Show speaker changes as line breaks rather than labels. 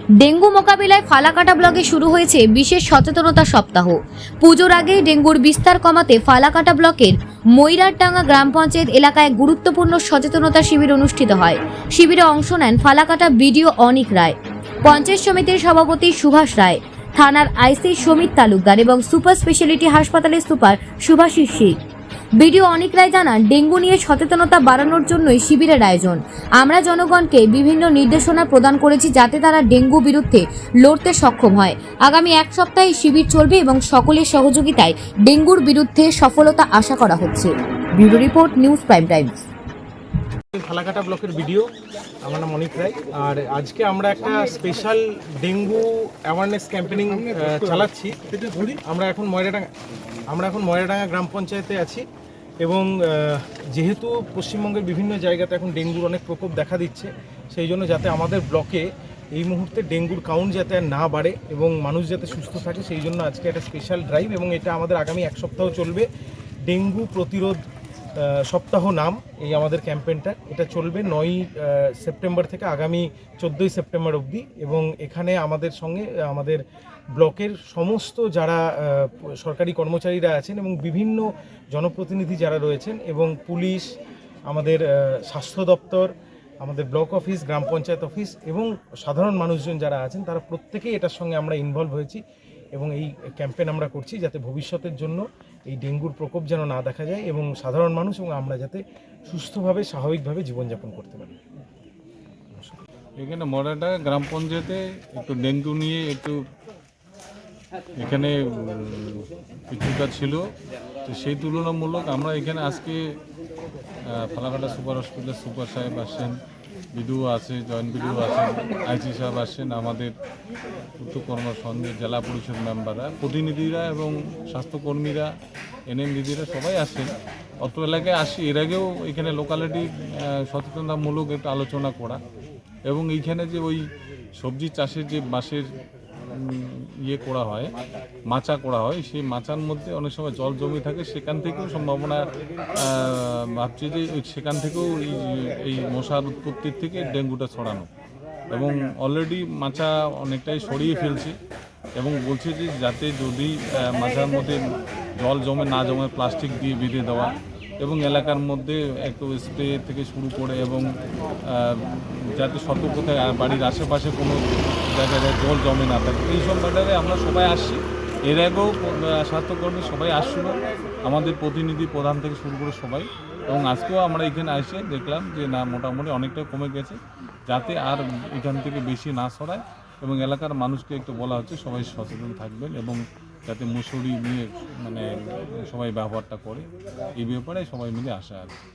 Dengue মোকাবিলায় ফালাকাটা ব্লকে শুরু হয়েছে বিশেষ সচেতনতা সপ্তাহ। পুজোর আগেই ডেঙ্গুর বিস্তার কমাতে ফালাকাটা ব্লকের ময়রারডাঙ্গা গ্রাম পঞ্চায়েত এলাকায় গুরুত্বপূর্ণ সচেতনতা শিবির অনুষ্ঠিত হয়। শিবিরে অংশ নেন ফালাকাটা বিডিও অনিক রায়, পঞ্চায়েত সমিতির সভাপতি সুভাষ রায়, থানার আইসি সমিত তালুকদার এবং সুপার স্পেশালিটি হাসপাতালের সুপার সুভাষিস সিং। বিডিও অনিক রায় জানান, ডেঙ্গু নিয়ে সচেতনতা বাড়ানোর জন্যই শিবিরের আয়োজন। আমরা জনগণকে বিভিন্ন নির্দেশনা প্রদান করেছি যাতে তারা ডেঙ্গু বিরুদ্ধে লড়তে সক্ষম হয়। আগামী এক সপ্তাহে শিবির চলবে এবং সকলের সহযোগিতায় ডেঙ্গুর বিরুদ্ধে সফলতা আশা করা হচ্ছে। Bureau report, news prime Times.
Falakata ব্লকের ভিডিও, আমার নাম অনিক রায়। আর আজকে আমরা একটা স্পেশাল ডেঙ্গু অ্যাওয়ারনেস ক্যাম্পেনিং চালাচ্ছি। আমরা এখন ময়রাডাঙ্গা গ্রাম পঞ্চায়েতে আছি এবং যেহেতু পশ্চিমবঙ্গের বিভিন্ন জায়গাতে এখন ডেঙ্গুর অনেক প্রকোপ দেখা দিচ্ছে, সেই জন্য যাতে আমাদের ব্লকে এই মুহূর্তে ডেঙ্গুর কাউন্ট যাতে আর না বাড়ে এবং মানুষ যাতে সুস্থ থাকে, সেই জন্য আজকে একটা স্পেশাল ড্রাইভ এবং এটা আমাদের আগামী এক সপ্তাহ চলবে। ডেঙ্গু প্রতিরোধ সপ্তাহ নাম এই আমাদের ক্যাম্পেইনটা। এটা চলবে 9 সেপ্টেম্বর থেকে আগামী 14 সেপ্টেম্বর অবধি এবং এখানে আমাদের সঙ্গে আমাদের ব্লকের সমস্ত যারা সরকারি কর্মচারীরা আছেন এবং বিভিন্ন জনপ্রতিনিধি যারা রয়েছেন এবং পুলিশ, আমাদের স্বাস্থ্য দপ্তর, আমাদের ব্লক অফিস, গ্রাম পঞ্চায়েত অফিস এবং সাধারণ মানুষজন যারা আছেন তারা প্রত্যেকেই এটার সঙ্গে আমরা ইনভলভ হয়েছি এবং এই ক্যাম্পেইন আমরা করছি যাতে ভবিষ্যতের জন্য এই ডেঙ্গুর প্রকোপ যেন না দেখা যায় এবং সাধারণ মানুষ এবং আমরা যাতে সুস্থভাবে স্বাভাবিকভাবে জীবনযাপন করতে পারি।
এখানে ময়রাডাঙ্গা গ্রাম পঞ্চায়েতে একটু ডেঙ্গু নিয়ে একটু এখানে কিছুটা ছিল, তো সেই তুলনামূলক আমরা এখানে আজকে ফালাকাটা সুপার হসপিটালের সুপার সাহেব আসছেন, বিডিও আছে, জয়েন্ট বিডিও আছেন, আইসি সাহেব আসছেন, আমাদের উত্তর কর্মার সঙ্গে জেলা পরিষদ মেম্বাররা, প্রতিনিধিরা এবং স্বাস্থ্যকর্মীরা, এনএম দিদিরা সবাই আসেন। অত এলাকায় আসি, এর আগেও এখানে লোকালিটি সচেতনতামূলক একটু আলোচনা করা এবং এইখানে যে ওই সবজি চাষের যে বাঁশের ইয়ে করা হয়, মাচা করা হয়, সেই মাচার মধ্যে অনেক সময় জল জমে থাকে, সেখান থেকেও সম্ভাবনা ভাবছি যে সেখান থেকেও এই মশার উৎপত্তির থেকে ডেঙ্গুটা ছড়ানো এবং অলরেডি মাচা অনেকটাই সরিয়ে ফেলছে এবং বলছে যে যাতে যদি মাচার মধ্যে জল জমে না জমে প্লাস্টিক দিয়ে বেঁধে দেওয়া এবং এলাকার মধ্যে একটু স্প্রে থেকে শুরু করে এবং যাতে সতর্কতায় বাড়ির আশেপাশে কোনো জায়গায় জল জমে না থাকে, এইসব ম্যাটারে আমরা সবাই আসছি। এর আগেও স্বাস্থ্যকর্মী সবাই আসছিল, আমাদের প্রতিনিধি প্রধান থেকে শুরু করে সবাই, এবং আজকেও আমরা এখানে এসে দেখলাম যে না, মোটামুটি অনেকটা কমে গেছে, যাতে আর এখান থেকে বেশি না ছড়ায় এবং এলাকার মানুষকে একটু বলা হচ্ছে সবাই সচেতন থাকবেন এবং যাতে মশারি নিয়ে সবাই ব্যবহারটা করে, এই ব্যাপারে সবাই মিলে আসা আর কি।